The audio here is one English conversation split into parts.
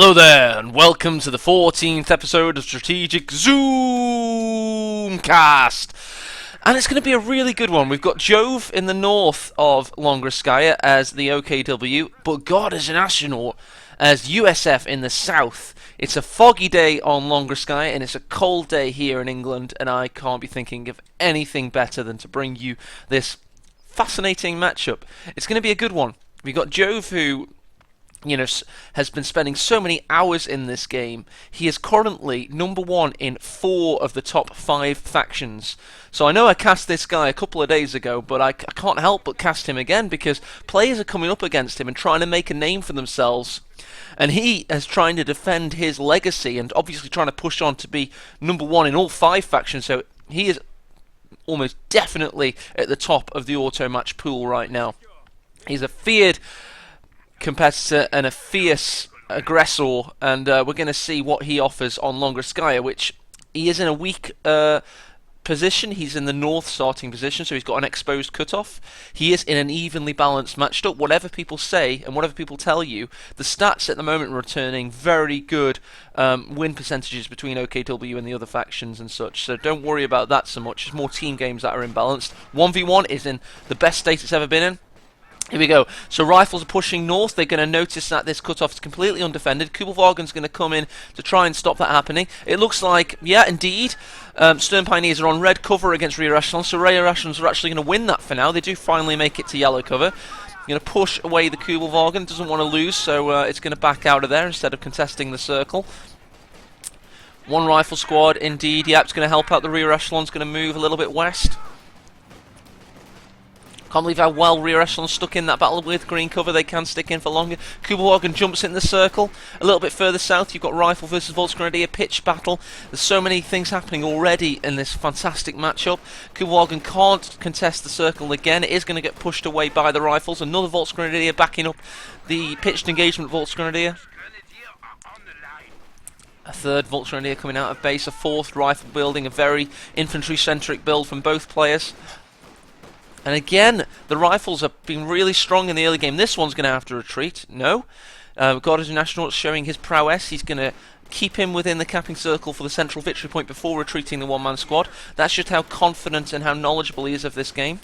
Hello there, and welcome to the 14th episode of Strategic Zoomcast. And it's going to be a really good one. We've got Jove in the north of Longoskaya as the OKW, but God is an astronaut as USF in the south. It's a foggy day on Longoskaya, and it's a cold day here in England, and I can't be thinking of anything better than to bring you this fascinating matchup. It's going to be a good one. We've got Jove, who has been spending so many hours in this game. He is currently number one in 4 of the top 5 factions. So I know I cast this guy a couple of days ago, but I can't help but cast him again because players are coming up against him and trying to make a name for themselves. And he is trying to defend his legacy and obviously trying to push on to be number one in all 5 factions. So he is almost definitely at the top of the auto match pool right now. He's a feared competitor and a fierce aggressor, and we're going to see what he offers on Longoskaya, which he is in a weak position. He's in the north starting position, so he's got an exposed cutoff. He is in an evenly balanced matched up. Whatever people say and whatever people tell you, the stats at the moment are returning very good win percentages between OKW and the other factions and such, so don't worry about that so much. It's more team games that are imbalanced. 1v1 is in the best state it's ever been in. Here we go. So rifles are pushing north. They're going to notice that this cutoff is completely undefended. Kubelwagen's going to come in to try and stop that happening. It looks like, yeah, indeed, Stern Pioneers are on red cover against rear echelons, so rear echelons are actually going to win that for now. They do finally make it to yellow cover. Going to push away the Kubelwagen. Doesn't want to lose, so it's going to back out of there instead of contesting the circle. One rifle squad, indeed. Yeah, it's going to help out the rear echelons. Going to move a little bit west. Can't believe how well rear echelon stuck in that battle with green cover. They can stick in for longer. Kubelwagen jumps in the circle. A little bit further south, you've got Rifle versus Volksgrenadier, pitch battle. There's so many things happening already in this fantastic matchup. Kubelwagen can't contest the circle again. It is going to get pushed away by the Rifles. Another Volksgrenadier backing up the pitched engagement Volksgrenadier. A third Volksgrenadier coming out of base. A fourth Rifle building. A very infantry-centric build from both players. And again, the Rifles have been really strong in the early game. This one's going to have to retreat. No. God is an astronaut showing his prowess. He's going to keep him within the capping circle for the central victory point before retreating the one-man squad. That's just how confident and how knowledgeable he is of this game.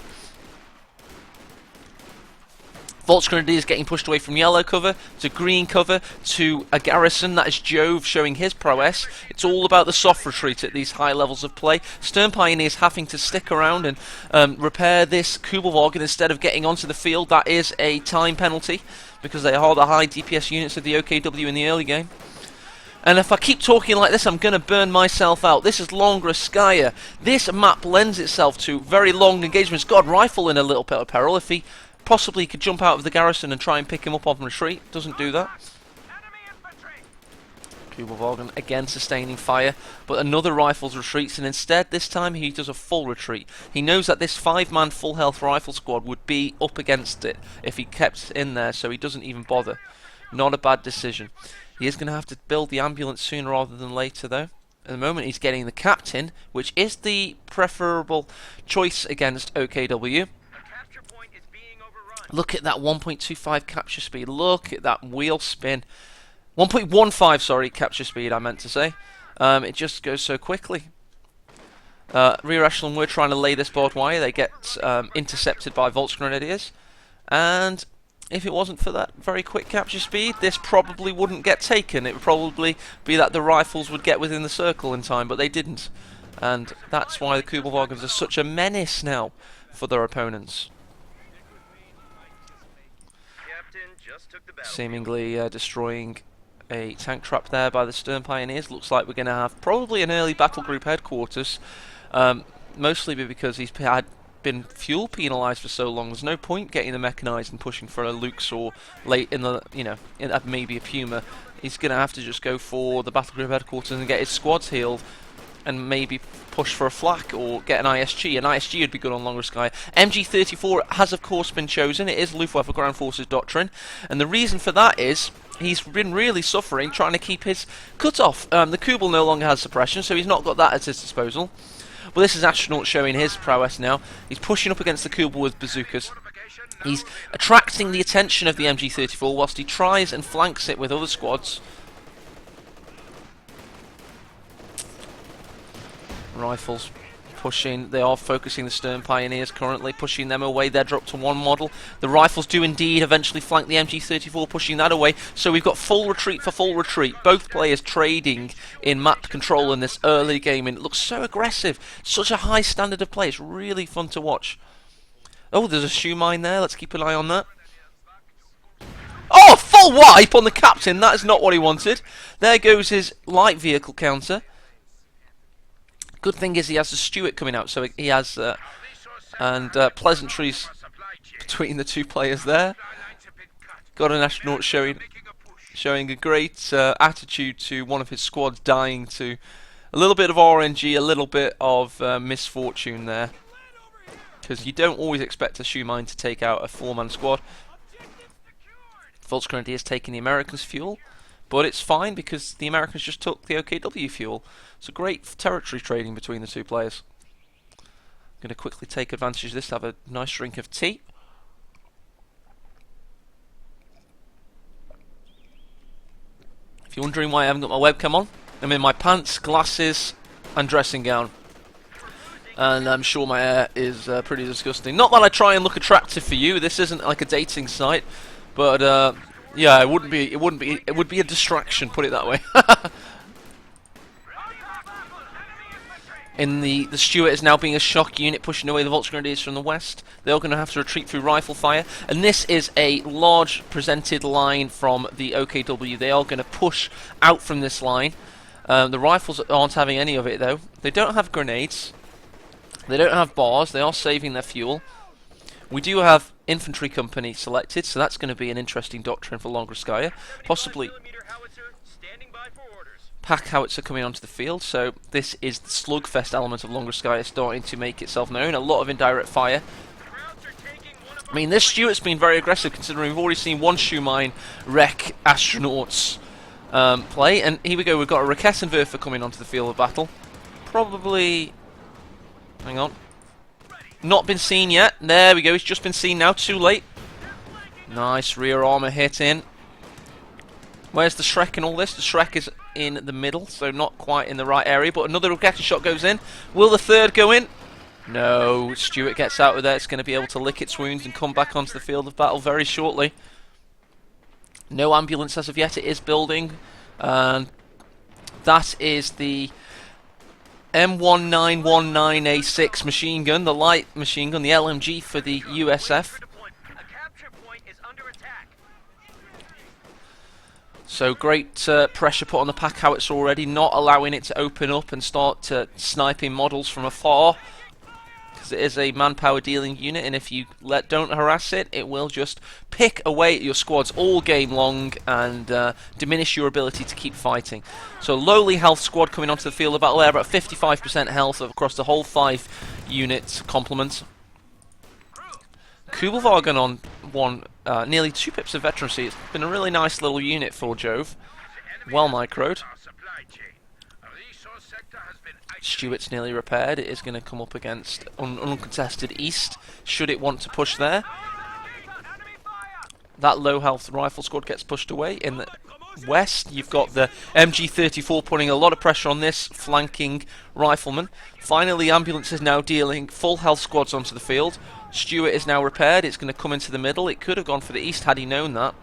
Volksgrenadier is getting pushed away from yellow cover to green cover to a garrison. That is Jove showing his prowess. It's all about the soft retreat at these high levels of play. Stern Pioneers having to stick around and repair this Kubelwagen instead of getting onto the field. That is a time penalty because they are the high DPS units of the OKW in the early game. And if I keep talking like this, I'm going to burn myself out. This is Longoskaya. This map lends itself to very long engagements. God, Rifle in a little bit of peril. If he possibly could jump out of the garrison and try and pick him up on retreat. Doesn't do that. Kubelwagen again sustaining fire, but another Rifles retreats, and instead this time he does a full retreat. He knows that this 5-man full health rifle squad would be up against it if he kept in there, so he doesn't even bother. Not a bad decision. He is going to have to build the ambulance sooner rather than later though. At the moment he's getting the captain, which is the preferable choice against OKW. Look at that 1.25 capture speed. Look at that wheel spin. 1.15, sorry, capture speed, I meant to say. It just goes so quickly. Rear echelon were trying to lay this barbed wire. They get intercepted by Volksgrenadiers. And if it wasn't for that very quick capture speed, this probably wouldn't get taken. It would probably be that the Rifles would get within the circle in time, but they didn't. And that's why the Kubelwagens are such a menace now for their opponents. Seemingly destroying a tank trap there by the Stern Pioneers. Looks like we're going to have probably an early battle group headquarters, mostly because he's had been fuel penalised for so long. There's no point getting the mechanised and pushing for a Lux or late in the, maybe a Puma. He's going to have to just go for the battle group headquarters and get his squads healed, and maybe push for a flak or get an ISG. An ISG would be good on Longoskaya. MG34 has of course been chosen. It is Luftwaffe Ground Forces doctrine, and the reason for that is he's been really suffering trying to keep his cutoff. The Kubel no longer has suppression, so he's not got that at his disposal. But this is Astronaut showing his prowess now. He's pushing up against the Kubel with bazookas. He's attracting the attention of the MG34 whilst he tries and flanks it with other squads. Rifles pushing. They are focusing the Stern Pioneers currently, pushing them away. They're dropped to one model. The Rifles do indeed eventually flank the MG34, pushing that away. So we've got full retreat for full retreat. Both players trading in map control in this early game, and it looks so aggressive. Such a high standard of play. It's really fun to watch. Oh, there's a shoe mine there. Let's keep an eye on that. Oh, full wipe on the captain. That is not what he wanted. There goes his light vehicle counter. Good thing is he has the Stuart coming out, so he has pleasantries between the two players there. Got an astronaut showing a great attitude to one of his squads dying to a little bit of RNG, a little bit of misfortune there, because you don't always expect a shoe mine to take out a four-man squad. Volksgrenadiers taking the Americans' fuel, but it's fine because the Americans just took the OKW fuel. It's a great territory trading between the two players. I'm going to quickly take advantage of this to have a nice drink of tea. If you're wondering why I haven't got my webcam on, I'm in my pants, glasses and dressing gown. And I'm sure my hair is pretty disgusting. Not that I try and look attractive for you. This isn't like a dating site. But yeah, it would be a distraction, put it that way. In the Stuart is now being a shock unit, pushing away the Volksgrenadiers from the west. They're going to have to retreat through rifle fire, and this is a large presented line from the OKW. They are going to push out from this line. The rifles aren't having any of it though. They don't have grenades. They don't have bars. They are saving their fuel. We do have infantry company selected, so that's going to be an interesting doctrine for Longroskaya. Possibly pack howitzer coming onto the field, so this is the slugfest element of Longroskaya starting to make itself known. A lot of indirect fire. I mean, this Stuart's been very aggressive, considering we've already seen one shoe mine wreck astronauts play, and here we go, we've got a Rakettenwerfer coming onto the field of battle. Probably... hang on. Not been seen yet. There we go. He's just been seen now. Too late. Nice rear armor hit in. Where's the Shrek in all this? The Shrek is in the middle, so not quite in the right area. But another rocket shot goes in. Will the third go in? No. Stuart gets out of there. It's going to be able to lick its wounds and come back onto the field of battle very shortly. No ambulance as of yet. It is building. And that is the M1919A6 machine gun, the light machine gun, the LMG for the USF. So great pressure put on the pack howitzer already, not allowing it to open up and start sniping models from afar, because it is a manpower dealing unit, and if you don't harass it, it will just pick away at your squads all game long and diminish your ability to keep fighting. So lowly health squad coming onto the field of battle there, about 55% health across the whole 5 unit complement. Kubelwagen on one, nearly 2 pips of veterancy. It's been a really nice little unit for Jove. Well microed. Stuart's nearly repaired. It is going to come up against uncontested east, should it want to push there. That low health rifle squad gets pushed away. In the west, you've got the MG34 putting a lot of pressure on this flanking rifleman. Finally, ambulance is now dealing full health squads onto the field. Stuart is now repaired. It's going to come into the middle. It could have gone for the east had he known that.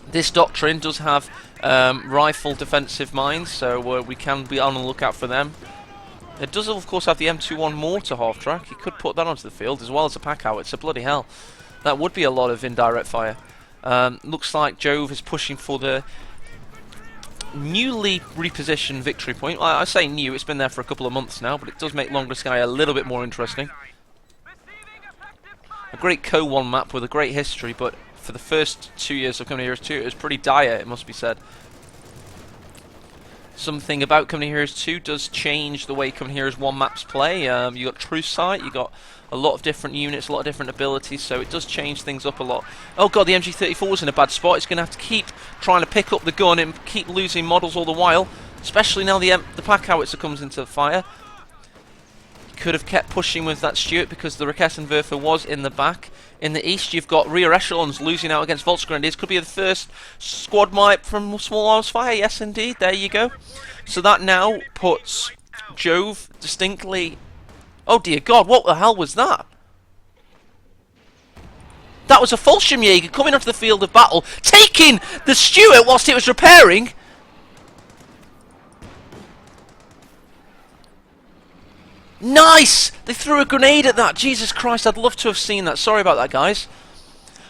This doctrine does have rifle defensive mines, so we can be on the lookout for them. It does, of course, have the M21 mortar half-track. You could put that onto the field, as well as a pack howitzer. Bloody hell. That would be a lot of indirect fire. Looks like Jove is pushing for the newly repositioned victory point. I say new, it's been there for a couple of months now, but it does make Longroskaya a little bit more interesting. A great Co-1 map with a great history, but for the first 2 years of Company Heroes 2, it was pretty dire, it must be said. Something about Company Heroes 2 does change the way Company Heroes 1 maps play. You got Truce Sight, you got a lot of different units, a lot of different abilities, so it does change things up a lot. Oh god, the MG34 is in a bad spot. It's going to have to keep trying to pick up the gun and keep losing models all the while, especially now the pack howitzer comes into fire. Could have kept pushing with that Stuart because the Rakettenwerfer was in the back. In the east, you've got rear echelons losing out against Volksgrenadiers. Could be the first squad wipe from small arms fire. Yes, indeed. There you go. So that now puts Jove distinctly... Oh dear God, what the hell was that? That was a Fallschirmjäger coming onto the field of battle, taking the Stuart whilst it was repairing. Nice! They threw a grenade at that. Jesus Christ, I'd love to have seen that. Sorry about that, guys.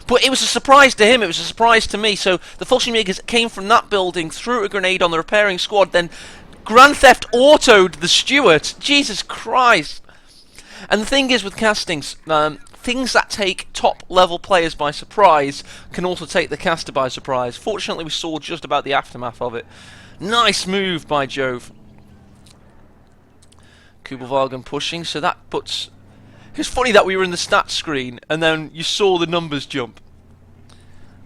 But it was a surprise to him, it was a surprise to me. So the Fallschirmjägers came from that building, threw a grenade on the repairing squad, then Grand Theft Auto'd the Stuart. Jesus Christ. And the thing is with castings, things that take top-level players by surprise can also take the caster by surprise. Fortunately, we saw just about the aftermath of it. Nice move by Jove. Kubelwagen pushing, so that puts... It's funny that we were in the stats screen, and then you saw the numbers jump.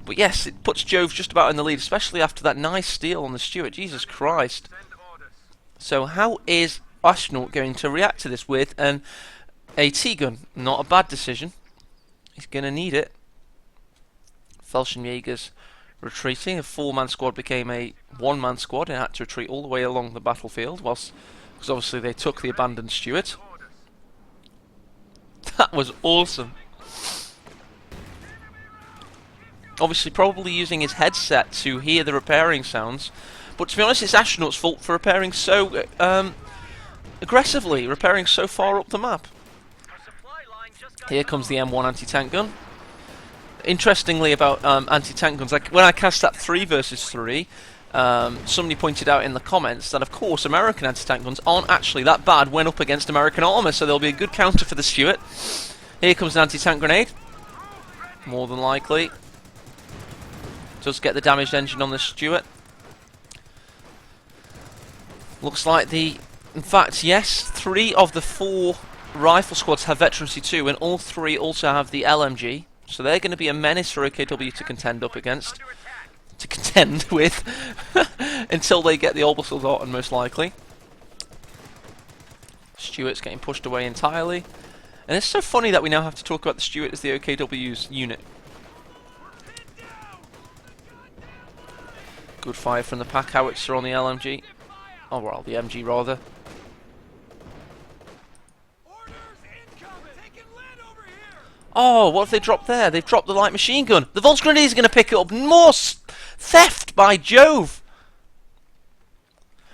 But yes, it puts Jove just about in the lead, especially after that nice steal on the Stuart. Jesus Christ. So how is Astronaut going to react to this with an AT gun? Not a bad decision. He's going to need it. Fallschirmjägers retreating. A 4-man squad became a 1-man squad and had to retreat all the way along the battlefield, whilst, because obviously they took the abandoned Stuart. That was awesome. Obviously probably using his headset to hear the repairing sounds, but to be honest, it's Astronaut's fault for repairing so aggressively, repairing so far up the map. Here comes the M1 anti-tank gun. Interestingly about anti-tank guns, like when I cast that 3 versus 3, somebody pointed out in the comments that of course American anti-tank guns aren't actually that bad when up against American armour, so there'll be a good counter for the Stuart. Here comes an anti-tank grenade. More than likely. Does get the damaged engine on the Stuart. Looks like the... In fact, yes, 3 of the 4 rifle squads have Veterancy 2, and all 3 also have the LMG. So they're going to be a menace for OKW to contend up against. To contend with. Until they get the Orbital Dalton, most likely. Stuart's getting pushed away entirely. And it's so funny that we now have to talk about the Stuart as the OKW's unit. Good fire from the pack howitzer on the LMG. Oh, well, the MG rather. Oh, what have they dropped there? They've dropped the light machine gun. The Volksgrenadier is going to pick it up. More theft by Jove.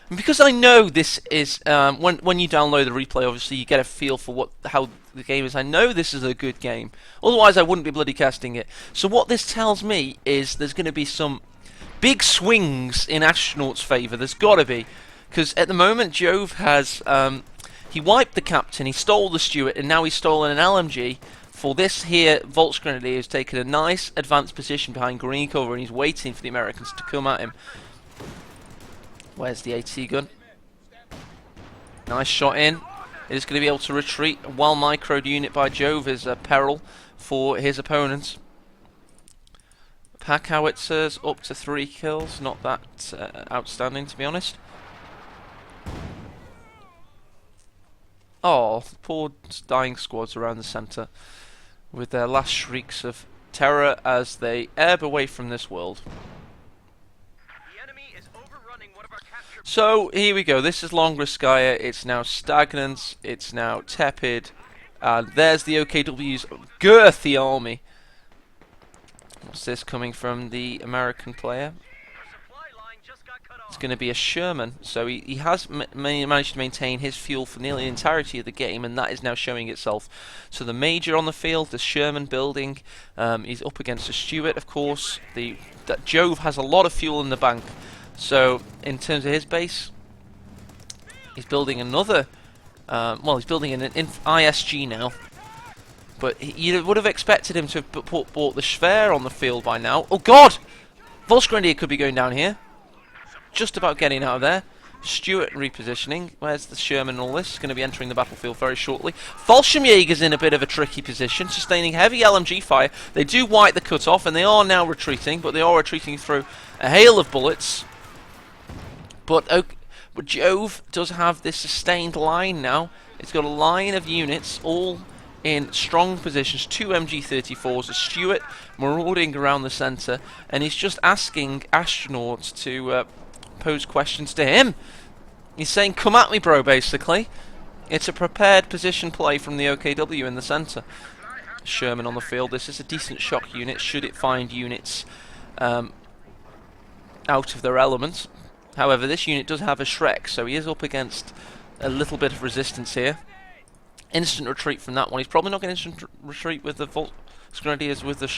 And because I know this is when you download the replay, obviously you get a feel for how the game is. I know this is a good game. Otherwise, I wouldn't be bloody casting it. So what this tells me is there's going to be some big swings in Astronaut's favour. There's got to be, because at the moment Jove has he wiped the captain, he stole the Stuart, and now he's stolen an LMG. For this here, Volksgrenadier has taken a nice advanced position behind green cover, and he's waiting for the Americans to come at him. Where's the AT gun? Nice shot in. It is going to be able to retreat. A well microed unit by Jove is a peril for his opponents. Pack howitzers up to 3 kills. Not that outstanding, to be honest. Oh, poor dying squads around the centre, with their last shrieks of terror as they ebb away from this world. So, here we go. This is Longraskaya. It's now stagnant. It's now tepid. And there's the OKW's girthy army. What's this coming from the American player? It's going to be a Sherman. So he has managed to maintain his fuel for nearly the entirety of the game, and that is now showing itself. So the Major on the field, the Sherman building. He's up against the Stuart, of course. That Jove has a lot of fuel in the bank. So in terms of his base, he's building another. Well, he's building an ISG now. But you would have expected him to have bought the Schwer on the field by now. Oh God! Volksgrenadier could be going down here. Just about getting out of there. Stuart repositioning. Where's the Sherman and all this? He's going to be entering the battlefield very shortly. Fallschirmjäger's in a bit of a tricky position, sustaining heavy LMG fire. They do wipe the cut-off, and they are now retreating, but they are retreating through a hail of bullets. But Jove does have this sustained line now. It's got a line of units, all in strong positions. 2 MG34s, a Stuart marauding around the centre, and he's just asking astronauts to pose questions to him. He's saying, come at me, bro, basically. It's a prepared position play from the OKW in the centre. Sherman on the field. This is a decent shock unit, should it find units out of their element. However, this unit does have a Shrek, so he is up against a little bit of resistance here. Instant retreat from that one. He's probably not going to instant retreat with the Volksgrenadiers with the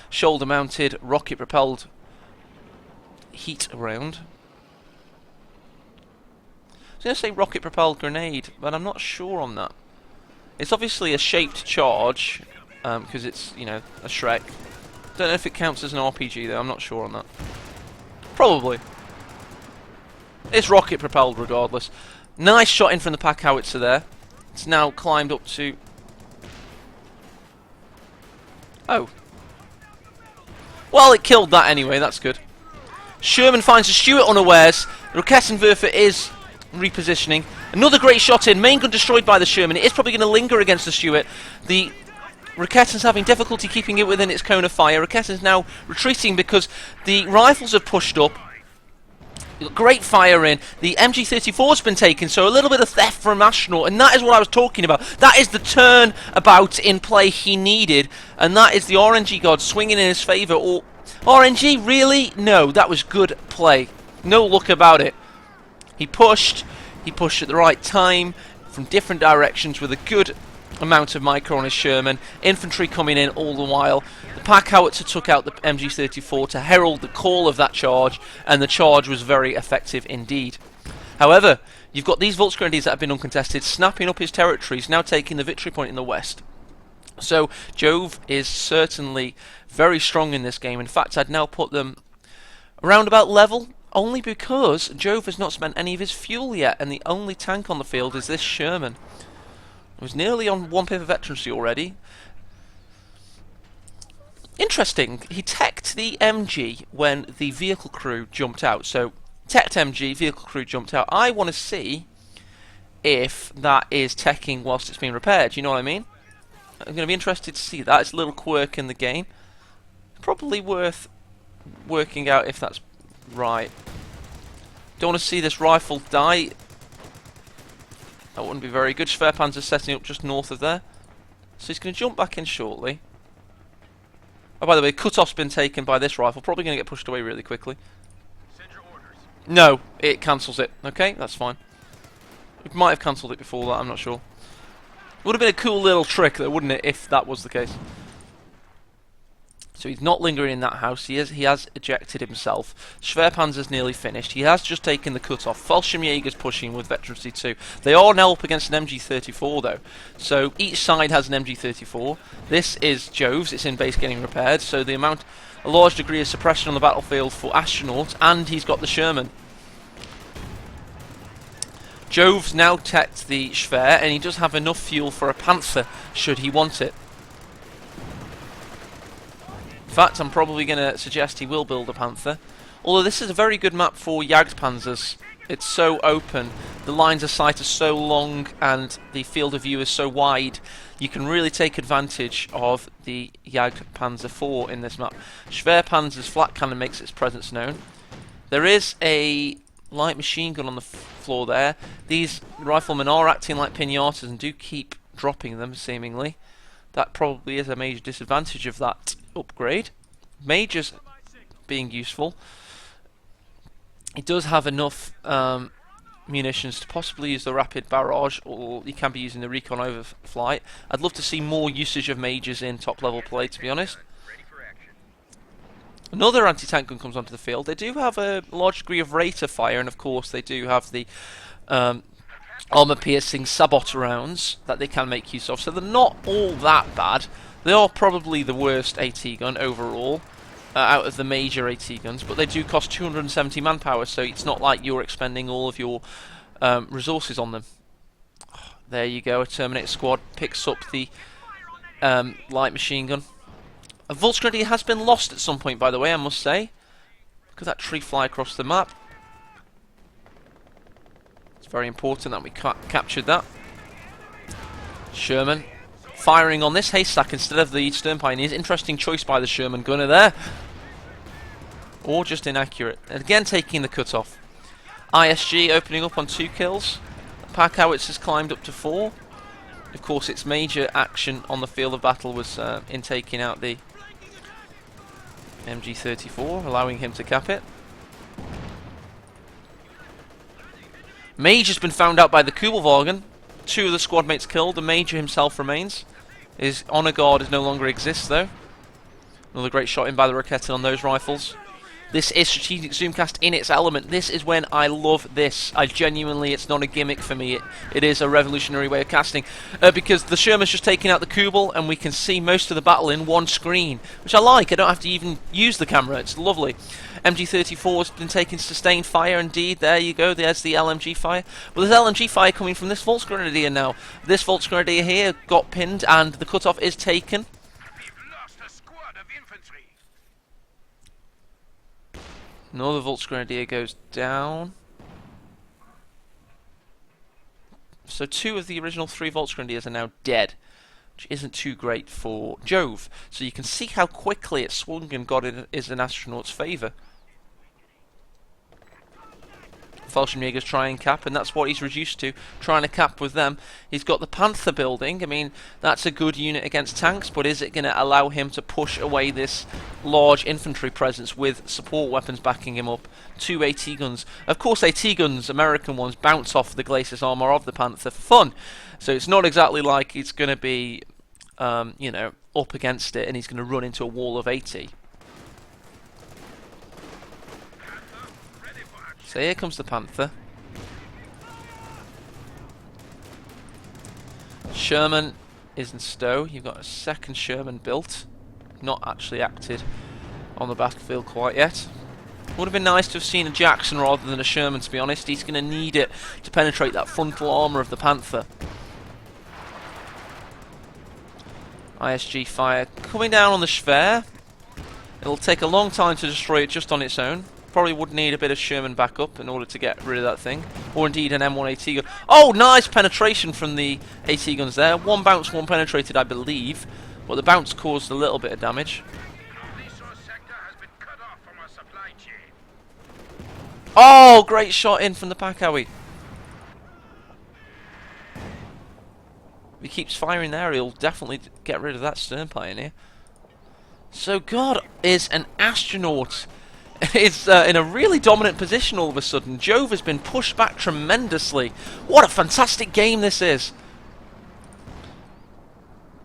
shoulder-mounted, rocket-propelled heat around. I was going to say rocket-propelled grenade, but I'm not sure on that. It's obviously a shaped charge, because it's, you know, a Shrek. Don't know if it counts as an RPG, though. I'm not sure on that. Probably. It's rocket-propelled regardless. Nice shot in from the pack howitzer there. It's now climbed up to... Oh. Well, it killed that anyway. That's good. Sherman finds a Stuart unawares. The Rakettenwerfer is repositioning. Another great shot in. Main gun destroyed by the Sherman. It is probably going to linger against the Stuart. The Raketten's having difficulty keeping it within its cone of fire. Raketten's now retreating because the rifles have pushed up. Great fire in. The MG34's been taken, so a little bit of theft from Astronaut, and that is what I was talking about. That is the turnabout in play he needed, and that is the RNG god swinging in his favour. Or RNG, really? No, that was good play. No look about it. He pushed at the right time, from different directions with a good amount of micro on his Sherman. Infantry coming in all the while. The pack howitzer took out the MG34 to herald the call of that charge, and the charge was very effective indeed. However, you've got these Volksgrenadiers that have been uncontested, snapping up his territories, now taking the victory point in the west. So Jove is certainly very strong in this game. In fact, I'd now put them around about level, only because Jove has not spent any of his fuel yet, and the only tank on the field is this Sherman. It was nearly on 1 pip of veterancy already. Interesting, he teched the MG when the vehicle crew jumped out. So, teched MG, vehicle crew jumped out. I want to see if that is teching whilst it's being repaired, you know what I mean? I'm going to be interested to see that. It's a little quirk in the game. Probably worth working out if that's right. Don't want to see this rifle die. That wouldn't be very good. Schwerpanzer's setting up just north of there. So he's going to jump back in shortly. Oh, by the way, cut-off's been taken by this rifle. Probably going to get pushed away really quickly. Send your orders. No, it cancels it. Okay, that's fine. It might have cancelled it before that, I'm not sure. Would have been a cool little trick though, wouldn't it, if that was the case. So he's not lingering in that house. He has ejected himself. Schwerpanzer's nearly finished. He has just taken the cut-off. Fallschirmjäger's pushing with veterancy 2. They are now up against an MG34 though. So each side has an MG34. This is Jove's. It's in base getting repaired. So a large degree of suppression on the battlefield for Astronaut, and he's got the Sherman. Jove's now teched the Schwer, and he does have enough fuel for a Panther should he want it. In fact, I'm probably going to suggest he will build a Panther. Although this is a very good map for Jagdpanzers. It's so open, the lines of sight are so long, and the field of view is so wide. You can really take advantage of the Jagdpanzer 4 in this map. Schwerpanzer's flat cannon makes its presence known. There is a light machine gun on the floor there. These riflemen are acting like pinatas and do keep dropping them, seemingly. That probably is a major disadvantage of that upgrade. Majors being useful. It does have enough munitions to possibly use the rapid barrage, or you can be using the recon overflight. I'd love to see more usage of majors in top level play, to be honest. Another anti-tank gun comes onto the field. They do have a large degree of rate of fire, and of course they do have the armor-piercing sabot rounds that they can make use of, so they're not all that bad. They are probably the worst AT gun overall out of the major AT guns, but they do cost 270 manpower, so it's not like you're expending all of your resources on them. There you go, a Terminator squad picks up the light machine gun. A Volksgrenadier has been lost at some point, by the way, I must say. Look at that tree fly across the map. It's very important that we captured that. Sherman firing on this haystack instead of the Stern Pioneers. Interesting choice by the Sherman gunner there. Or just inaccurate. And again taking the cut-off. ISG opening up on 2 kills. Pack Howitz has climbed up to 4. Of course, its major action on the field of battle was in taking out the MG34, allowing him to cap it. Mage has been found out by the Kubelwagen. 2 of the squad mates killed. The Major himself remains. His honor guard is no longer exists though. Another great shot in by the Raketin on those rifles. This is strategic zoomcast in its element. This is when I love this. I genuinely, it's not a gimmick for me. It is a revolutionary way of casting. Because the Sherman's just taking out the Kubel and we can see most of the battle in one screen. Which I like. I don't have to even use the camera. It's lovely. MG34 has been taking sustained fire indeed. There you go. There's the LMG fire. Well, there's LMG fire coming from this Volksgrenadier now. This Volksgrenadier here got pinned and the cutoff is taken. Another Volksgrenadier goes down. So 2 of the original 3 Volksgrenadiers are now dead, which isn't too great for Jove. So you can see how quickly it swung and got in is an astronaut's favour. Fallschirmjäger's try and cap, and that's what he's reduced to, trying to cap with them. He's got the Panther building. I mean, that's a good unit against tanks, but is it going to allow him to push away this large infantry presence with support weapons backing him up? 2 AT guns. Of course, AT guns, American ones, bounce off the glacis armour of the Panther for fun. So it's not exactly like it's going to be, you know, up against it and he's going to run into a wall of 80. So here comes the Panther. Sherman is in stow. You've got a second Sherman built. Not actually acted on the battlefield quite yet. Would have been nice to have seen a Jackson rather than a Sherman, to be honest. He's going to need it to penetrate that frontal armour of the Panther. ISG fire coming down on the Schwer. It'll take a long time to destroy it just on its own. Probably would need a bit of Sherman backup in order to get rid of that thing. Or indeed an M1 AT gun. Oh, nice penetration from the AT guns there. 1 bounce, 1 penetrated, I believe. But the bounce caused a little bit of damage. Oh, great shot in from the Pakawi. If he keeps firing there, he'll definitely get rid of that Stern Pioneer. So God is an astronaut. It's in a really dominant position all of a sudden. Jove has been pushed back tremendously. What a fantastic game this is.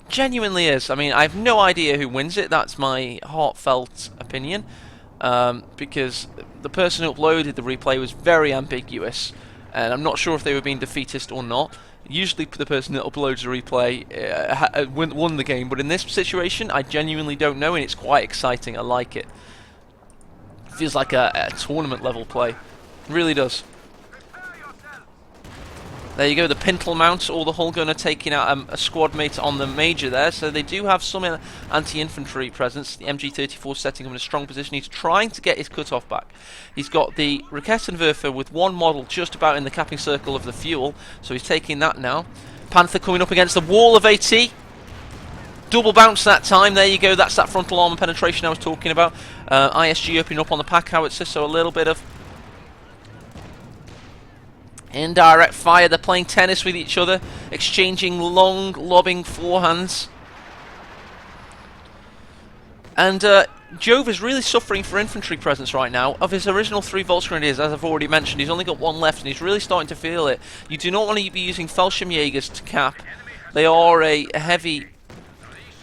Genuinely is. I mean, I have no idea who wins it. That's my heartfelt opinion. Because the person who uploaded the replay was very ambiguous. And I'm not sure if they were being defeatist or not. Usually the person that uploads the replay won the game. But in this situation, I genuinely don't know. And it's quite exciting. I like it. Feels like a tournament level play. It really does. There you go, the Pintle mount, or the Hull gunner taking out a squad mate on the Major there. So they do have some anti-infantry presence. The MG34 setting him in a strong position. He's trying to get his cut-off back. He's got the Raketenwerfer with 1 model just about in the capping circle of the fuel. So he's taking that now. Panther coming up against the wall of AT. Double bounce that time. There you go. That's that frontal armor penetration I was talking about. ISG opening up on the Pack Howitzer, so a little bit of indirect fire. They're playing tennis with each other, exchanging long, lobbing forehands. And Jove is really suffering for infantry presence right now. Of his original 3 Volksgrenadiers, as I've already mentioned, he's only got 1 left, and he's really starting to feel it. You do not want to be using Fallschirmjägers to cap. They are a heavy...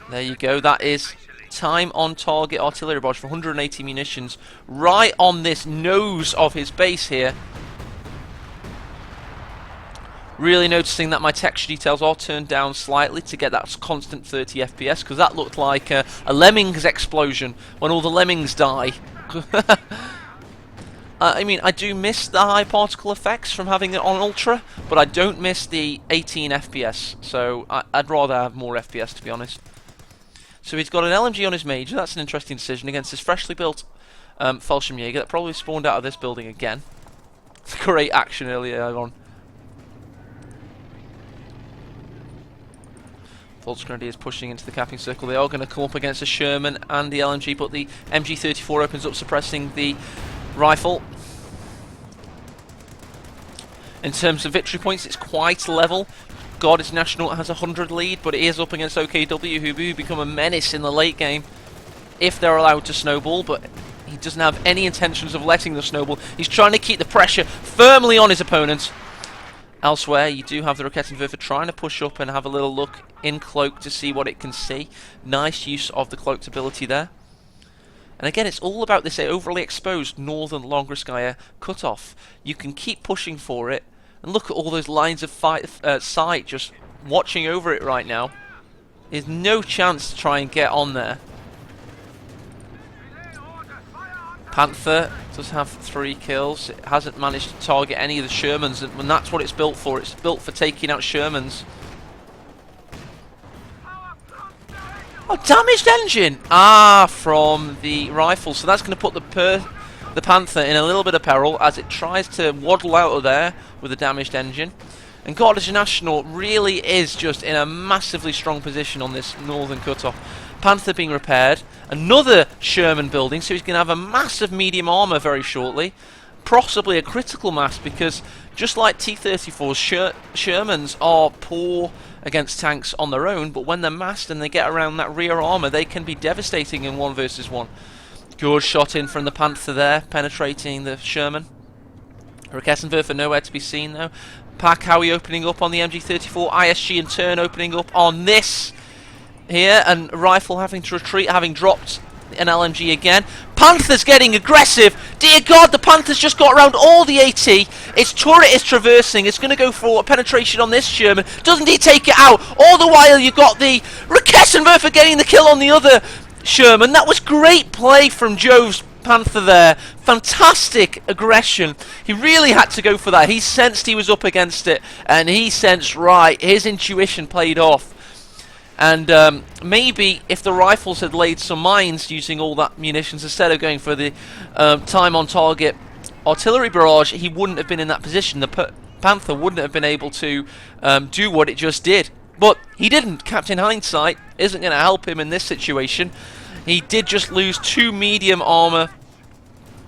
There you go, that is time on target artillery barrage for 180 munitions right on this nose of his base here. Really noticing that my texture details are turned down slightly to get that constant 30 FPS, because that looked like a Lemmings explosion when all the lemmings die. I mean, I do miss the high particle effects from having it on Ultra, but I don't miss the 18 FPS, so I'd rather have more FPS, to be honest. So he's got an LMG on his Major. That's an interesting decision against this freshly built Fallschirmjäger that probably spawned out of this building again. Great action earlier on. Volksgrenadier is pushing into the capping circle. They are going to come up against the Sherman and the LMG, but the MG34 opens up, suppressing the rifle. In terms of victory points, it's quite level. God is National has 100 lead, but it is up against OKW, who become a menace in the late game if they're allowed to snowball, but he doesn't have any intentions of letting them snowball. He's trying to keep the pressure firmly on his opponent. Elsewhere, you do have the Rakettenwerfer trying to push up and have a little look in cloak to see what it can see. Nice use of the cloaked ability there. And again, it's all about this overly exposed northern Longreskaya cutoff. You can keep pushing for it, and look at all those lines of sight just watching over it right now. There's no chance to try and get on there. Panther does have 3 kills. It hasn't managed to target any of the Shermans, and that's what it's built for. It's built for taking out Shermans. Oh, damaged engine! Ah, from the rifle. So that's going to put the Panther in a little bit of peril as it tries to waddle out of there with a damaged engine. And Goddess National really is just in a massively strong position on this northern cutoff. Panther being repaired. Another Sherman building, so he's going to have a massive medium armor very shortly. Possibly a critical mass, because just like T-34s, Shermans are poor against tanks on their own, but when they're massed and they get around that rear armor, they can be devastating in 1 versus 1. Good shot in from the Panther there, penetrating the Sherman. Rakettenwerfer nowhere to be seen though. Pak Howie opening up on the MG34, ISG in turn opening up on this here, and Rifle having to retreat, having dropped an LMG again. Panther's getting aggressive. Dear God, the Panther's just got around all the AT. Its turret is traversing. It's going to go for a penetration on this Sherman. Doesn't he take it out? All the while you've got the Rakettenwerfer getting the kill on the other Sherman. That was great play from Jove's Panther there. Fantastic aggression. He really had to go for that. He sensed he was up against it, and he sensed right. His intuition played off. And maybe if the rifles had laid some mines using all that munitions instead of going for the time on target artillery barrage, he wouldn't have been in that position. The Panther wouldn't have been able to do what it just did. But he didn't. Captain Hindsight isn't going to help him in this situation. He did just lose 2 medium armor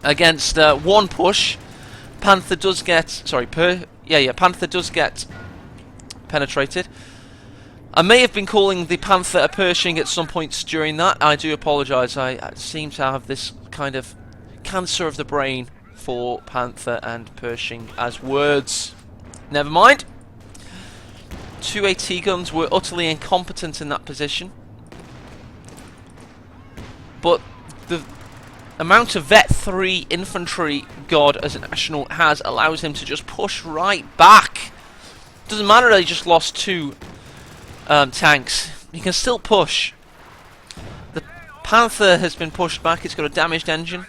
against 1 push. Panther does get Panther does get penetrated. I may have been calling the Panther a Pershing at some points during that. I do apologise. I seem to have this kind of cancer of the brain for Panther and Pershing as words. Never mind. 2 AT guns were utterly incompetent in that position. But the amount of Vet 3 infantry God as a National has allows him to just push right back. Doesn't matter that he just lost 2 tanks. He can still push. The Panther has been pushed back. It's got a damaged engine.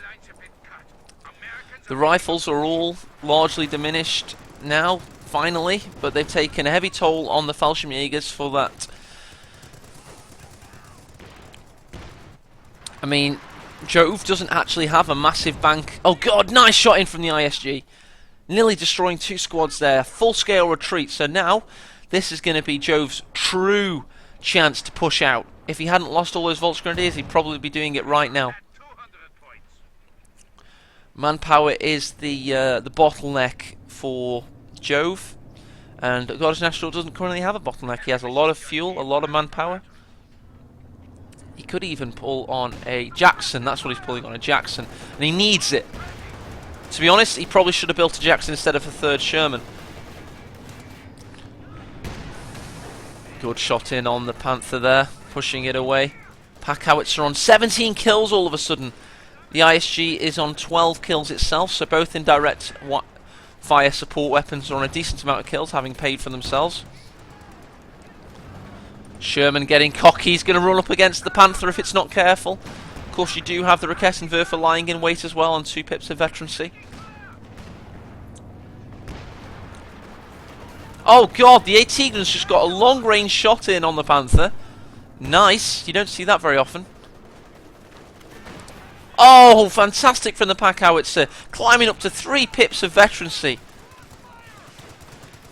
The rifles are all largely diminished now, finally, but they've taken a heavy toll on the Fallschirmjägers for that. I mean, Jove doesn't actually have a massive bank. Oh God, nice shot in from the ISG. Nearly destroying 2 squads there. Full scale retreat. So now this is going to be Jove's true chance to push out. If he hadn't lost all those Volksgrenadiers, he'd probably be doing it right now. Manpower is the bottleneck for Jove, and Goddess National doesn't currently have a bottleneck. He has a lot of fuel, a lot of manpower. He could even pull on a Jackson. That's what he's pulling on, a Jackson, and he needs it. To be honest, he probably should have built a Jackson instead of a 3rd Sherman. Good shot in on the Panther there, pushing it away. Pak Howitzer on 17 kills all of a sudden. The ISG is on 12 kills itself, so both indirect fire support weapons are on a decent amount of kills, having paid for themselves. Sherman getting cocky. He's going to run up against the Panther if it's not careful. Of course, you do have the Rakettenwerfer lying in wait as well on 2 pips of veterancy. Oh God, the AT gun's just got a long-range shot in on the Panther. Nice. You don't see that very often. Oh, fantastic from the Pak Howitzer. Climbing up to 3 pips of veterancy.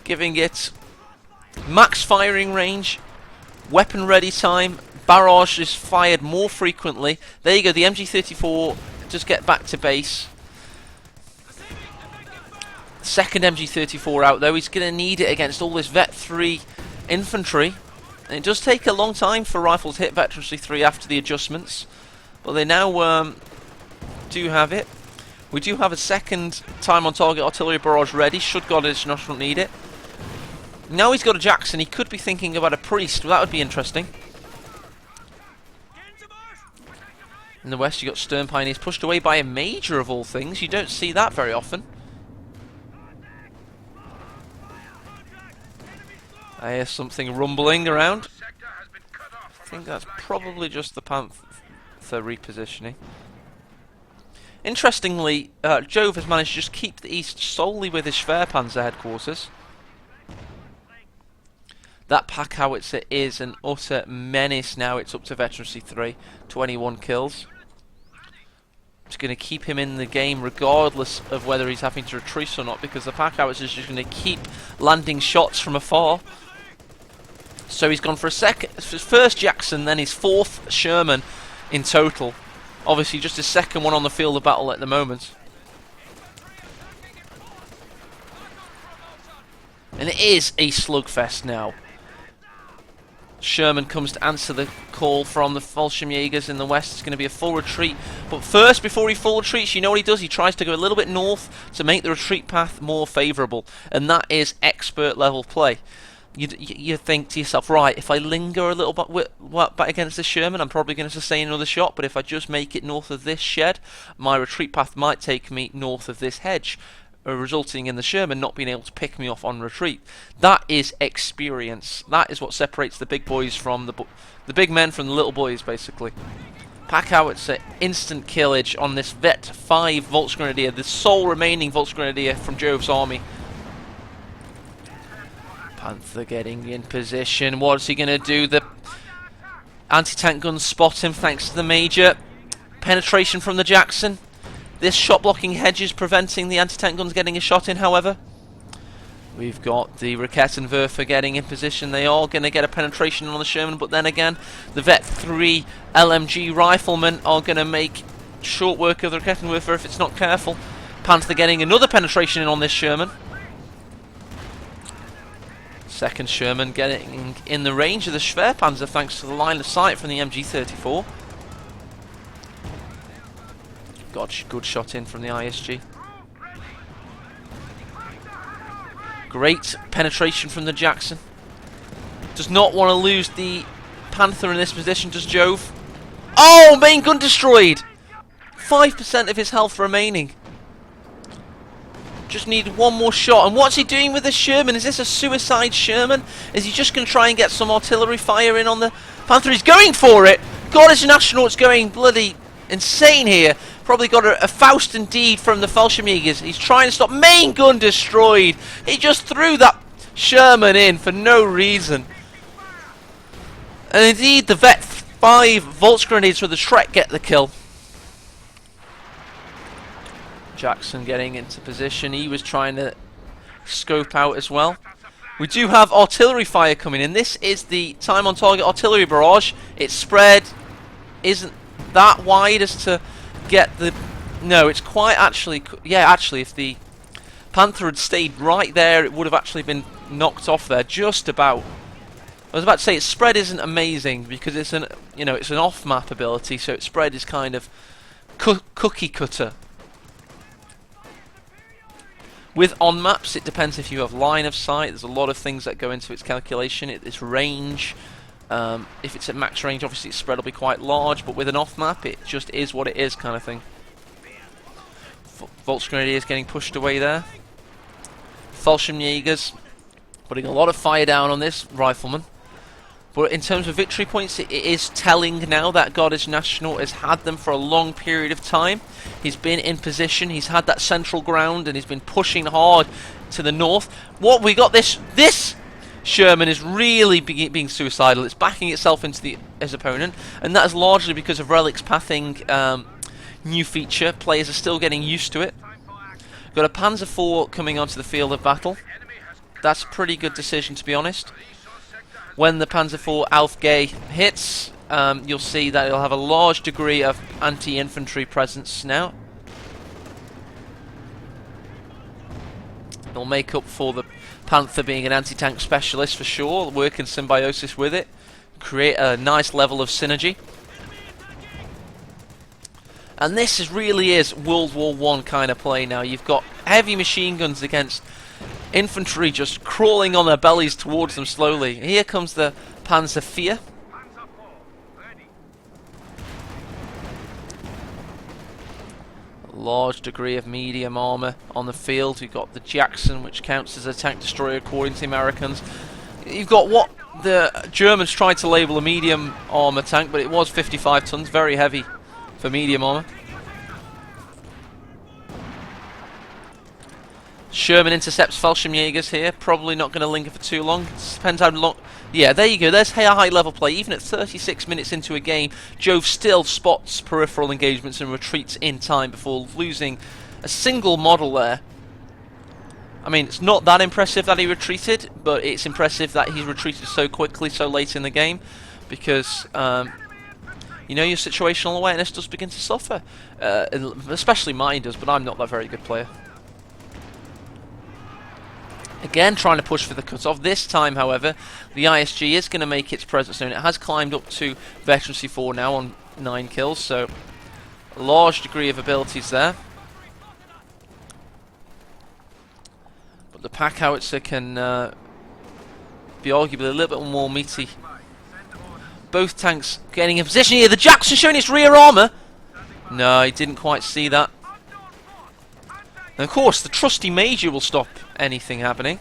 Giving it max firing range, weapon ready time, barrage is fired more frequently. There you go, the MG34 does get back to base. Second MG34 out though. He's going to need it against all this Vet 3 infantry. And it does take a long time for rifles to hit Veterancy 3 after the adjustments. But they now do have it. We do have a second time on target artillery barrage ready, should Goddess National need it. Now he's got a Jackson, he could be thinking about a Priest, well, that would be interesting. In the west you got Stern Pioneers pushed away by a Major of all things, you don't see that very often. I hear something rumbling around. I think that's probably just the Panther repositioning. Interestingly, Jove has managed to just keep the east solely with his Schwerpanzer headquarters. That pack howitzer is an utter menace now. It's up to Veterancy 3, 21 kills. It's going to keep him in the game regardless of whether he's having to retreat or not, because the pack howitzer is just going to keep landing shots from afar. So he's gone for his first Jackson, then his fourth Sherman in total. Obviously just his second one on the field of battle at the moment. And it is a slugfest now. Sherman comes to answer the call from the Fallschirmjägers in the west. It's going to be a full retreat. But first, before he full retreats, you know what he does? He tries to go a little bit north to make the retreat path more favourable. And that is expert level play. You think to yourself, right, if I linger a little bit back against the Sherman, I'm probably going to sustain another shot, but if I just make it north of this shed, my retreat path might take me north of this hedge, resulting in the Sherman not being able to pick me off on retreat. That is experience. That is what separates the big boys from the big men from the little boys, basically. Pack howitzer, instant killage on this Vet 5 Volksgrenadier, the sole remaining Volksgrenadier from Jove's army. Panther getting in position. What's he going to do? The anti-tank guns spot him thanks to the Major. Penetration from the Jackson. This shot blocking hedges preventing the anti-tank guns getting a shot in, however. We've got the Rakettenwerfer getting in position. They are going to get a penetration on the Sherman, but then again, the Vet 3 LMG riflemen are going to make short work of the Rakettenwerfer if it's not careful. Panther getting another penetration in on this Sherman. Second Sherman getting in the range of the Schwerpanzer thanks to the line of sight from the MG34. Good shot in from the ISG. Great penetration from the Jackson. Does not want to lose the Panther in this position, does Jove? Oh, main gun destroyed! 5% of his health remaining. Just need one more shot. And what's he doing with the Sherman? Is this a suicide Sherman? Is he just going to try and get some artillery fire in on the Panther? He's going for it! God, his National's going bloody insane here. Probably got a Faust indeed from the Fallschirmjägers. He's trying to stop. Main gun destroyed. He just threw that Sherman in for no reason. And indeed, the Vet 5 Volksgrenadiers with the Shrek get the kill. Jackson getting into position. He was trying to scope out as well. We do have artillery fire coming in. This is the time on target artillery barrage. Its spread isn't that wide as to get the... No, it's quite actually... Yeah, actually, if the Panther had stayed right there, it would have actually been knocked off there, just about. I was about to say its spread isn't amazing because it's an, you know, it's an off-map ability, so its spread is kind of cookie cutter. With on-maps, it depends if you have line of sight. There's a lot of things that go into its calculation. Its range. If it's at max range, obviously its spread will be quite large, but with an off-map, it just is what it is kind of thing. Volksgrenadiers getting pushed away there. Fallschirmjägers putting a lot of fire down on this rifleman. But in terms of victory points, it is telling now that Goddess National has had them for a long period of time. He's been in position, he's had that central ground, and he's been pushing hard to the north. What we got, this Sherman is really being suicidal. It's backing itself into his opponent, and that is largely because of Relic's pathing new feature. Players are still getting used to it. Got a Panzer IV coming onto the field of battle. That's a pretty good decision, to be honest. When the Panzer IV Aufgeh hits, you'll see that it'll have a large degree of anti-infantry presence now. It'll make up for the Panther being an anti-tank specialist for sure, work in symbiosis with it, create a nice level of synergy. And this really is World War I kind of play now. You've got heavy machine guns against infantry just crawling on their bellies towards them slowly. Here comes the Panzer IV. Large degree of medium armour on the field. We've got the Jackson, which counts as a tank destroyer according to the Americans. You've got what the Germans tried to label a medium armour tank, but it was 55 tons, very heavy for medium armour. Sherman intercepts Fallschirmjägers here, probably not going to linger for too long. Depends how long. Yeah, there you go, there's high level play. Even at 36 minutes into a game, Jove still spots peripheral engagements and retreats in time before losing a single model there. I mean, it's not that impressive that he retreated, but it's impressive that he's retreated so quickly, so late in the game, because you know, your situational awareness does begin to suffer. Especially mine does, but I'm not that very good player. Again, trying to push for the cut-off. This time, however, the ISG is going to make its presence known. It has climbed up to Veterancy 4 now on 9 kills, so a large degree of abilities there. But the pack howitzer can be arguably a little bit more meaty. Both tanks getting in position here. The Jackson showing its rear armour. No, he didn't quite see that. And of course, the trusty Major will stop anything happening.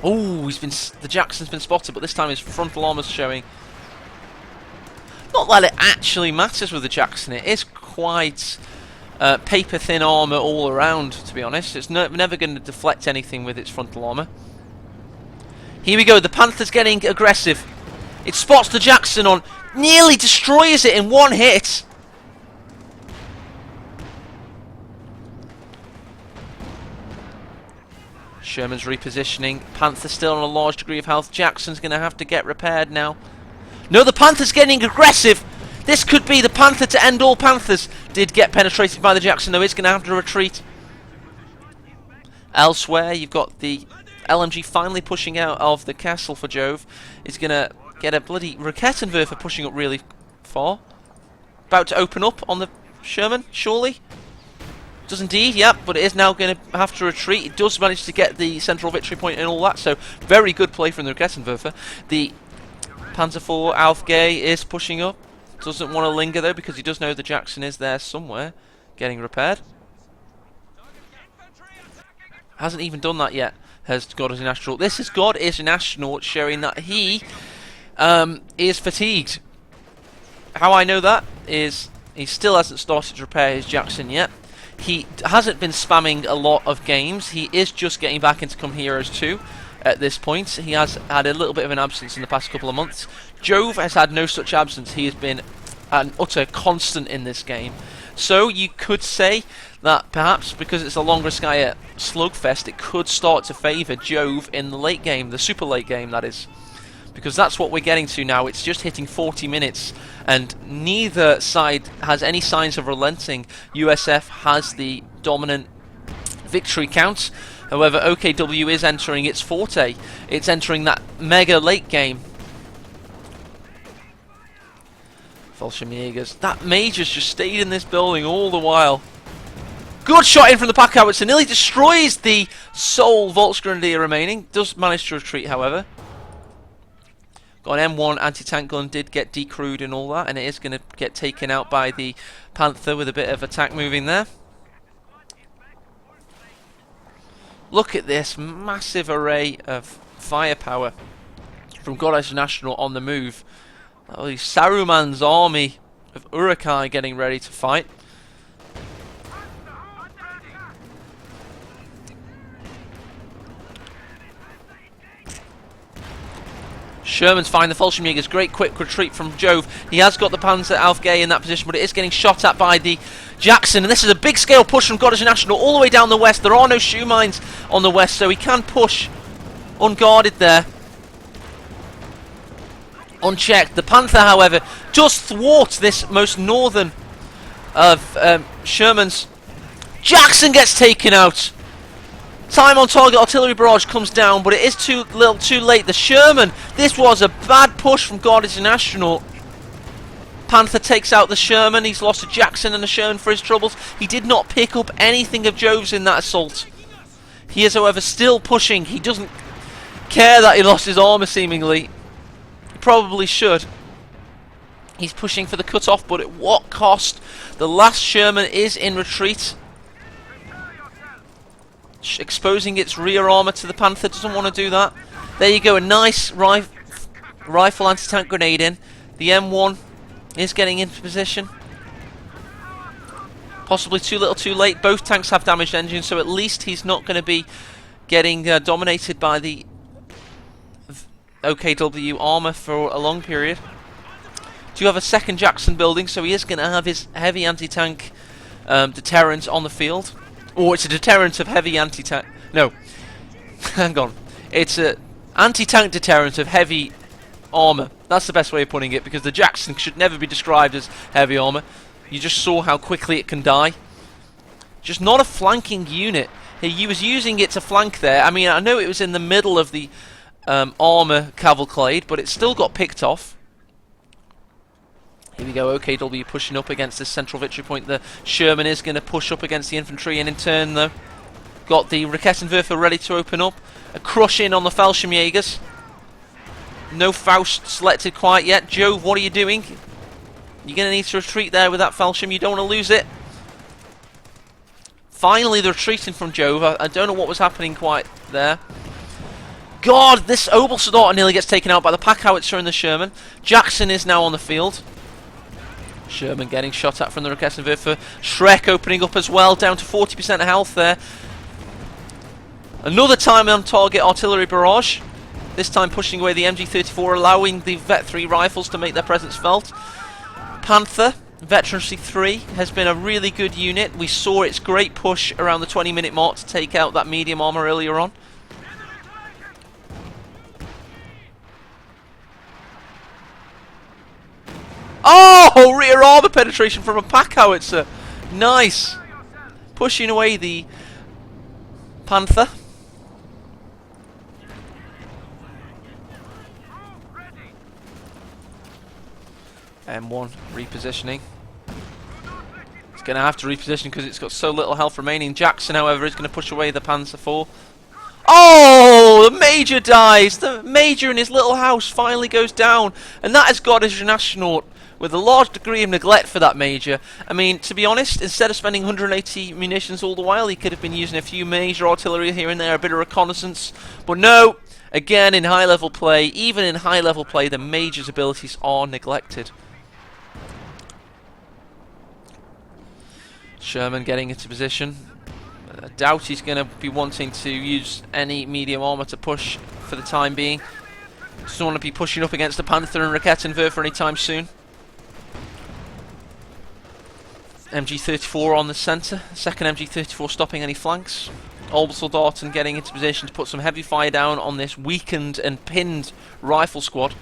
Oh, the Jackson's been spotted, but this time his frontal armour's showing. Not that it actually matters with the Jackson. It is quite paper-thin armour all around, to be honest. It's never going to deflect anything with its frontal armour. Here we go. The Panther's getting aggressive. It spots the Jackson on. Nearly destroys it in one hit. Sherman's repositioning. Panther still on a large degree of health. Jackson's going to have to get repaired now. No, the Panther's getting aggressive. This could be the Panther to end all Panthers. Did get penetrated by the Jackson, though. It's going to have to retreat. Elsewhere, you've got the LMG finally pushing out of the castle for Jove. He's going to get a bloody Raketenwerfer pushing up really far. About to open up on the Sherman, surely. Does indeed, yep, but it is now going to have to retreat. It does manage to get the central victory point and all that, so very good play from the Raketenwerfer. The Panzer IV Aufgeh is pushing up. Doesn't want to linger though, because he does know the Jackson is there somewhere, getting repaired. Hasn't even done that yet, has God is an Astronaut. This is God is an Astronaut, showing that he is fatigued. How I know that is he still hasn't started to repair his Jackson yet. He hasn't been spamming a lot of games. He is just getting back into Come Heroes 2 at this point. He has had a little bit of an absence in the past couple of months. Jove has had no such absence. He has been an utter constant in this game. So you could say that perhaps because it's a longer Skya slugfest, it could start to favour Jove in the late game, the super late game that is. Because that's what we're getting to now. It's just hitting 40 minutes and neither side has any signs of relenting. USF has the dominant victory count. However, OKW is entering its forte. It's entering that mega late game. Fallschirmjägers. That Major's just stayed in this building all the while. Good shot in from the pack howitzer. Nearly destroys the sole Volksgrenadier remaining. Does manage to retreat, however. Got an M1 anti-tank gun, did get decrewed and all that, and it is going to get taken out by the Panther with a bit of attack moving there. Look at this massive array of firepower from Goddess National on the move. Saruman's army of Urukai getting ready to fight. Sherman's fine, the Fallschirmjägers, great quick retreat from Jove. He has got the Panzer Aufgeh in that position, but it is getting shot at by the Jackson. And this is a big scale push from Goddess National all the way down the west. There are no shoe mines on the west, so he can push unguarded there. Unchecked. The Panther, however, does thwart this most northern of Sherman's. Jackson gets taken out. Time on target artillery barrage comes down, but it is too late. The Sherman, this was a bad push from Guardian Astronaut. Panther takes out the Sherman. He's lost to Jackson and the Sherman for his troubles. He did not pick up anything of Jove's in that assault. He is, however, still pushing. He doesn't care that he lost his armour, seemingly. He probably should. He's pushing for the cut-off, but at what cost? The last Sherman is in retreat, exposing its rear armour to the Panther. Doesn't want to do that. There you go, a nice rifle anti-tank grenade in. The M1 is getting into position. Possibly too little too late. Both tanks have damaged engines, so at least he's not going to be getting dominated by the OKW armour for a long period. Do have a second Jackson building, so he is going to have his heavy anti-tank deterrent on the field. Or it's a deterrent of heavy anti-tank... No. Hang on. It's an anti-tank deterrent of heavy armour. That's the best way of putting it, because the Jackson should never be described as heavy armour. You just saw how quickly it can die. Just not a flanking unit. He was using it to flank there. I mean, I know it was in the middle of the armour cavalcade, but it still got picked off. Here we go, OKW pushing up against this central victory point. The Sherman is going to push up against the infantry, and in turn, though, got the Raketenwerfer ready to open up. A crush in on the Fallschirmjägers. No Faust selected quite yet. Jove, what are you doing? You're going to need to retreat there with that Fallschirm. You don't want to lose it. Finally, they're retreating from Jove. I don't know what was happening quite there. God, this Obersoldater nearly gets taken out by the pack howitzer and the Sherman. Jackson is now on the field. Sherman getting shot at from the Raketenwerfer. Shrek opening up as well, down to 40% health there. Another time on target artillery barrage. This time pushing away the MG34, allowing the Vet 3 rifles to make their presence felt. Panther, Veterancy 3, has been a really good unit. We saw its great push around the 20-minute mark to take out that medium armour earlier on. Oh! Rear armour penetration from a pack howitzer. Nice. Pushing away the Panther. M1 repositioning. It's going to have to reposition because it's got so little health remaining. Jackson, however, is going to push away the Panzer IV. Oh! The Major dies! The Major in his little house finally goes down. And that has got as an astronaut with a large degree of neglect for that Major. I mean, to be honest, instead of spending 180 munitions all the while, he could have been using a few Major artillery here and there, a bit of reconnaissance. But no! Again, in high-level play, even in high-level play, the Major's abilities are neglected. Sherman getting into position. I doubt he's going to be wanting to use any medium armour to push for the time being. Doesn't want to be pushing up against the Panther and Raketenwerfer anytime soon. MG34 on the centre. Second MG34 stopping any flanks. Obersoldaten getting into position to put some heavy fire down on this weakened and pinned rifle squad.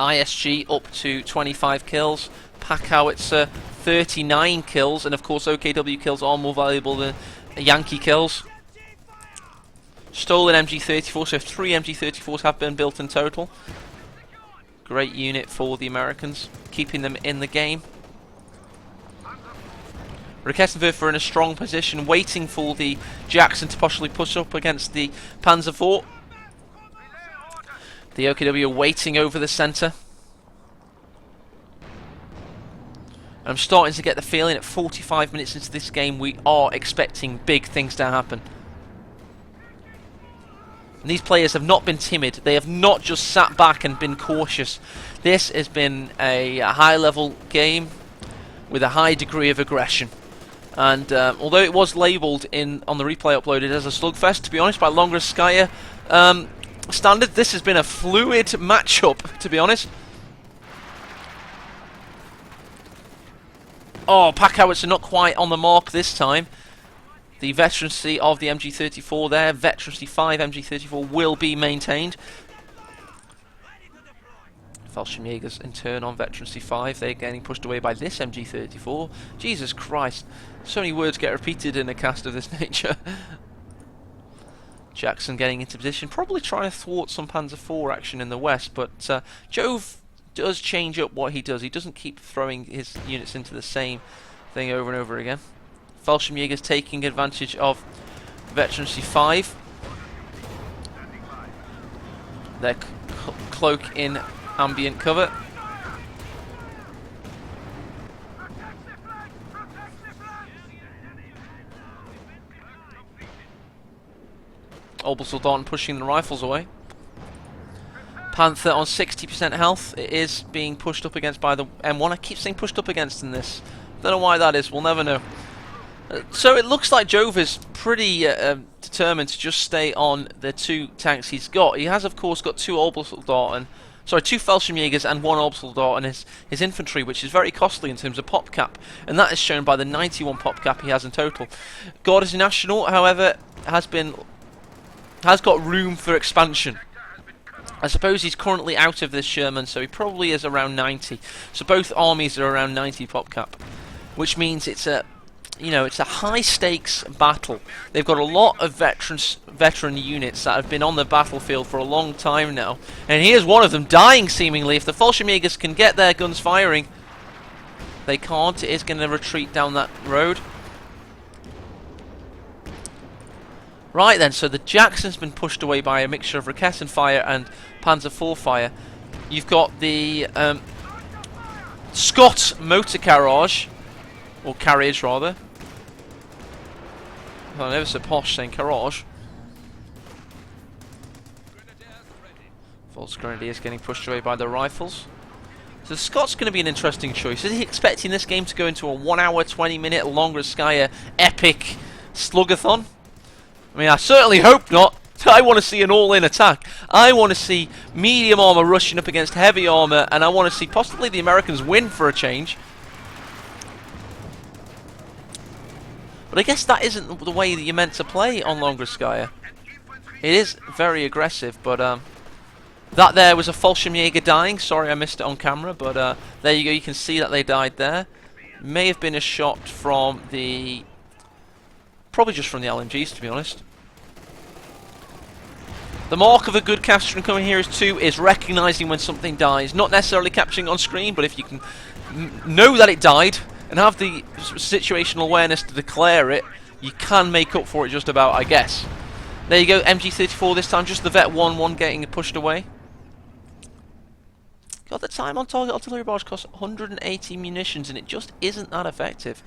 ISG up to 25 kills. Pack howitzer 39 kills, and of course OKW kills are more valuable than Yankee kills. Stolen MG34, so 3 MG34s have been built in total. Great unit for the Americans, keeping them in the game. Raketenwerfer in a strong position, waiting for the Jackson to possibly push up against the Panzer IV. The OKW are waiting over the centre. I'm starting to get the feeling at 45 minutes into this game we are expecting big things to happen. And these players have not been timid. They have not just sat back and been cautious. This has been a high-level game with a high degree of aggression. And although it was labelled on the replay uploaded as a slugfest, to be honest, by Longoraskaya standard, this has been a fluid matchup, to be honest. Oh, pack howitzer not quite on the mark this time. The veterancy of the MG34 there, veterancy 5 MG34 will be maintained. Fallschirmjägers in turn on Veteran C5. They're getting pushed away by this MG34. Jesus Christ. So many words get repeated in a cast of this nature. Jackson getting into position, probably trying to thwart some Panzer IV action in the west, but Jove does change up what he does. He doesn't keep throwing his units into the same thing over and over again. Fallschirmjägers taking advantage of Veteran C5. Their cloak in ambient cover. Obersoldaten pushing the rifles away. Panther on 60% health. It is being pushed up against by the M1. I keep saying pushed up against in this. Don't know why that is. We'll never know. So it looks like Jove is pretty determined to just stay on the 2 tanks he's got. He has, of course, got 2 Obersoldaten. Sorry, 2 Fallschirmjägers and 1 Obersoldaten and his infantry, which is very costly in terms of pop cap. And that is shown by the 91 pop cap he has in total. Gardes National, however, has got room for expansion. I suppose he's currently out of this Sherman, so he probably is around 90. So both armies are around 90 pop cap, which means it's a, it's a high stakes battle. They've got a lot of veteran units that have been on the battlefield for a long time now, and here's one of them dying seemingly. If the Fallschirmjägers can get their guns firing, they can't. It is going to retreat down that road. Right then, so the Jackson's been pushed away by a mixture of Raketen fire and Panzer IV fire. You've got the Scott motor carriage, or carriage rather. I never so posh saying carriage. False Grenadiers getting pushed away by the rifles. So Scott's going to be an interesting choice. Is he expecting this game to go into a 1 hour, 20 minute Longreskaya epic sluggathon? I mean, I certainly hope not. I want to see an all-in attack. I want to see medium armor rushing up against heavy armor, and I want to see possibly the Americans win for a change. But I guess that isn't the way that you're meant to play on Longreskaya. It is very aggressive, but that there was a Fallschirmjäger dying. Sorry I missed it on camera, but there you go. You can see that they died there. May have been a shot from the... probably just from the LMGs, to be honest. The mark of a good capturing coming here is recognizing when something dies. Not necessarily capturing on screen, but if you can know that it died and have the situational awareness to declare it, you can make up for it just about, I guess. There you go, MG34 this time, just the Vet 1-1 getting pushed away. God, the time on target artillery barrage costs 180 munitions, and it just isn't that effective.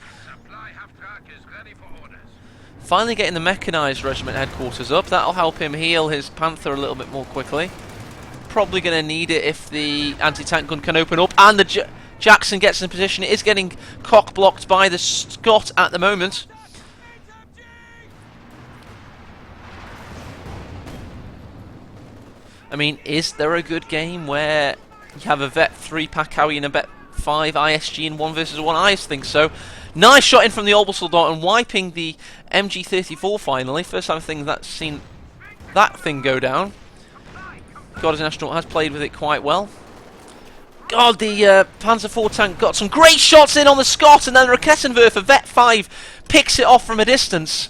Finally getting the mechanised regiment headquarters up. That'll help him heal his Panther a little bit more quickly. Probably going to need it if the anti-tank gun can open up. And the Jackson gets in position. It is getting cock-blocked by the Scott at the moment. I mean, is there a good game where you have a Vet 3 Pakawi and a Vet 5 ISG in 1 versus 1? I think so. Nice shot in from the Obersoldat and wiping the MG34 finally. First time that's seen that thing go down. Gardes National has played with it quite well. God, the Panzer IV tank got some great shots in on the Scott, and then Raketenwerfer Vet 5 picks it off from a distance.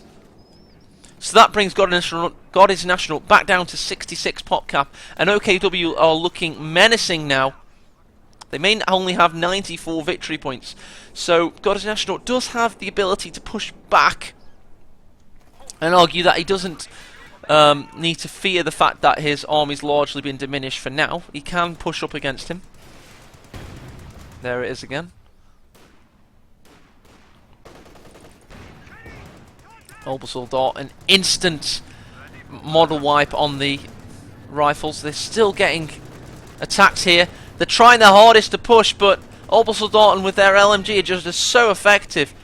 So that brings Gardes National back down to 66 pop cap, and OKW are looking menacing now. They may only have 94 victory points, so Gardes National does have the ability to push back and argue that he doesn't need to fear the fact that his army's largely been diminished for now. He can push up against him. There it is again. Obersoldat, an instant model wipe on the rifles. They're still getting attacked here. They're trying their hardest to push, but Obersoldaten with their LMG are just so effective.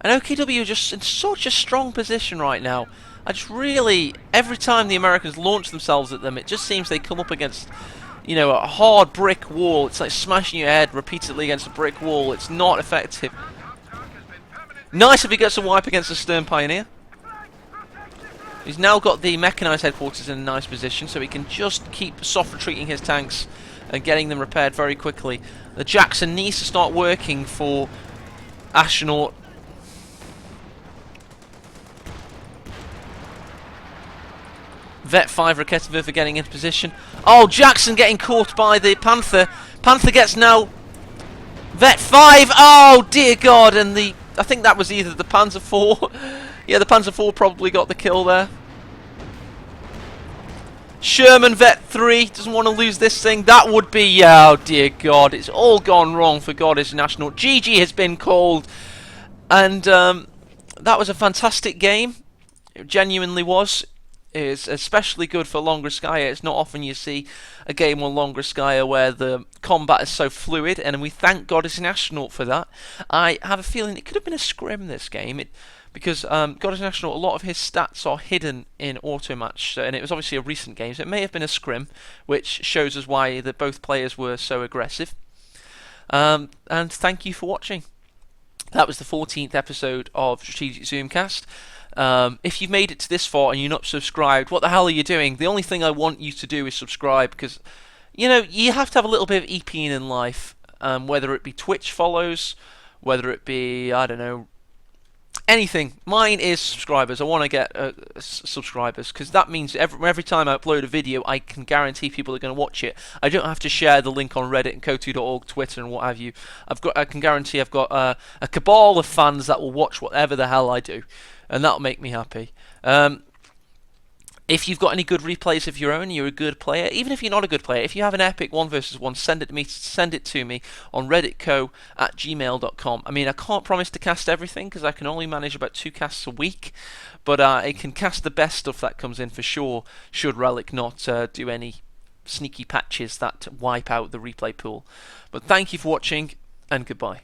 And OKW are just in such a strong position right now. I just really, every time the Americans launch themselves at them, it just seems they come up against, you know, a hard brick wall. It's like smashing your head repeatedly against a brick wall. It's not effective. Nice if he gets a wipe against the Stern Pioneer. He's now got the mechanised headquarters in a nice position, so he can just keep soft retreating his tanks and getting them repaired very quickly. The Jackson needs to start working for Astronaut. Vet 5 Raketova getting into position. Oh, Jackson getting caught by the Panther. Panther gets now Vet 5. Oh, dear God. And I think that was either the Panzer 4. Yeah, the Panzer 4 probably got the kill there. Sherman Vet 3 doesn't want to lose this thing. That would be, oh dear God, it's all gone wrong for God is an Astronaut. GG has been called. And that was a fantastic game. It genuinely was. It's especially good for Longoskaya. It's not often you see a game on Longoskaya where the combat is so fluid, and we thank God is an Astronaut for that. I have a feeling it could have been a scrim this game. Because God is an Astronaut, a lot of his stats are hidden in auto match, and it was obviously a recent game, so it may have been a scrim, which shows us why both players were so aggressive. And thank you for watching. That was the 14th episode of Strategic Zoomcast. If you've made it to this far and you're not subscribed, what the hell are you doing? The only thing I want you to do is subscribe, because you know you have to have a little bit of EPing in life, whether it be Twitch follows, whether it be, I don't know, anything. Mine is subscribers. I want to get subscribers, because that means every time I upload a video, I can guarantee people are going to watch it. I don't have to share the link on Reddit and co2.org, Twitter, and what have you. I can guarantee I've got a cabal of fans that will watch whatever the hell I do, and that'll make me happy. If you've got any good replays of your own, you're a good player. Even if you're not a good player, if you have an epic 1 versus 1, send it to me on redditcoh@gmail.com. I mean, I can't promise to cast everything because I can only manage about 2 casts a week, but I can cast the best stuff that comes in for sure, should Relic not do any sneaky patches that wipe out the replay pool. But thank you for watching, and goodbye.